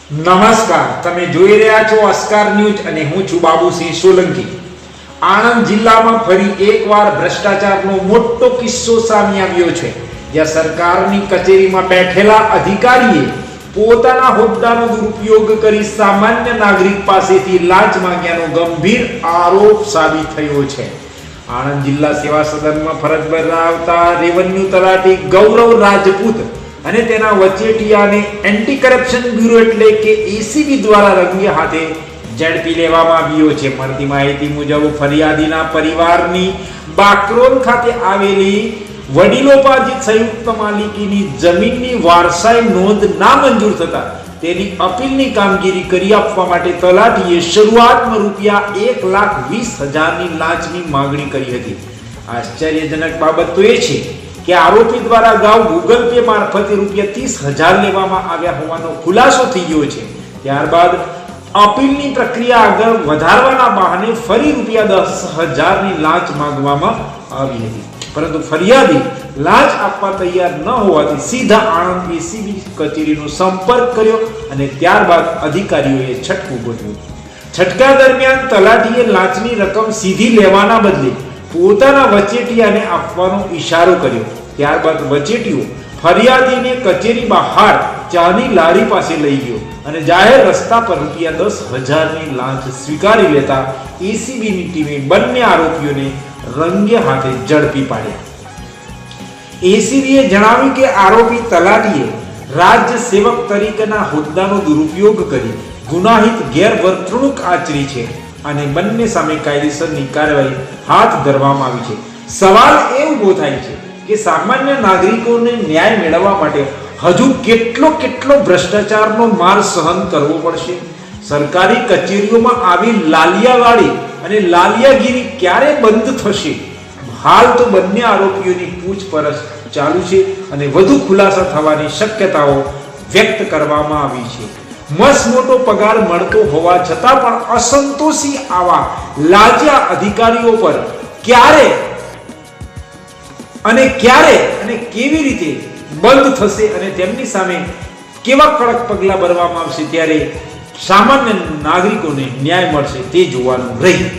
નમસ્કાર, તમે જોઈ રહ્યા છો અસ્કાર ન્યૂઝ અને હું છું બાબુસિંહ સોલંકી। આણંદ જિલ્લામાં ફરી એકવાર ભ્રષ્ટાચારનો મોટો કિસ્સો સામે આવ્યો છે, જ્યાં સરકારની કચેરીમાં બેઠેલા અધિકારીએ પોતાના હોદ્દાનો દુરુપયોગ કરી સામાન્ય નાગરિક પાસેથી લાંચ માંગ્યાનો ગંભીર આરોપ સાબિત થયો છે। આણંદ જિલ્લા સેવા સદનમાં ફરજ બજાવતા રેવન્યુ તલાટી ગૌરવ રાજપૂત અને તેના વચેટિયાને એન્ટી કરપ્શન બ્યુરો એટલે કે એસીબી દ્વારા રંગે હાથે ઝડપી લેવામાં આવ્યો છે। મળતી માહિતી મુજબ ફરિયાદીના પરિવારની બાકરોલ ખાતે આવેલી વડીલોપાર્જિત સંયુક્ત માલિકીની જમીનની વારસાઈ નોંધ નામંજૂર થતા તેની અપીલની કામગીરી કરી આપવા માટે તલાટીએ શરૂઆતમાં ₹1,20,000ની લાંચની માંગણી કરી હતી। આશ્ચર્યજનક બાબત તો એ છે કે આરોપી દ્વારા અગાઉ ગૂગલ પે મારફતે ₹30,000 લેવામાં આવ્યા હોવાનો ખુલાસો થઈ ગયો છે। ત્યારબાદ અપીલની પ્રક્રિયા આગળ વધારવાના બહાને ફરી ₹10,000ની લાંચ માંગવામાં આવી હતી, પરંતુ ફરિયાદી લાંચ આપવા તૈયાર ન હોવાથી સીધા આણંદ એસીબી કચેરીનો સંપર્ક કર્યો અને ત્યારબાદ અધિકારીઓએ છટકું ગોઠવ્યું। છટકા દરમિયાન તલાટીએ લાંચની રકમ સીધી લેવાના બદલે પોતાના વચેટિયાને આપવાનો ઈશારો કર્યો। ત્યારબાદ વચેટિયો ફરિયાદીને કચેરી બહાર ચાની લારી પાસે લઈ ગયો અને જાહેર રસ્તા પર ₹10,000ની લાંચ સ્વીકારી લેતા એસીબીની ટીમે બંને આરોપીઓને રંગે હાથે ઝડપી પાડ્યા। એસીબીએ જણાવ્યું કે આરોપી તલાટીએ રાજ્ય સેવક તરીકેના હોદ્દાનો દુરુપયોગ કરી ગુનાહિત ગેરવર્તણૂક આચરી છે અને બંને સામે કાયદેસરની કાર્યવાહી હાથ ધરવામાં આવી છે। સવાલ એ ઊભો થાય છે કે સામાન્ય નાગરિકોને ન્યાય મેળવવા માટે હજુ કેટલો ભ્રષ્ટાચારનો માર સહન કરવો પડશે? સરકારી કચેરીઓમાં આવી લાલિયાવાડી અને લાલિયાગીરી ક્યારે બંધ થશે? હાલ તો બંને આરોપીઓની પૂછપરછ ચાલુ છે અને વધુ ખુલાસા થવાની શક્યતાઓ વ્યક્ત કરવામાં આવી છે। મસમોટો પગાર મળતો હોવા છતાં પણ અસંતોષી આવા લાજિયા અધિકારીઓ પર ક્યારે અને કેવી રીતે બંધ થશે અને તેમની સામે કેવા કડક પગલાં ભરવામાં આવશે, ત્યારે સામાન્ય નાગરિકોને ન્યાય મળશે તે જોવાનું રહ્યું।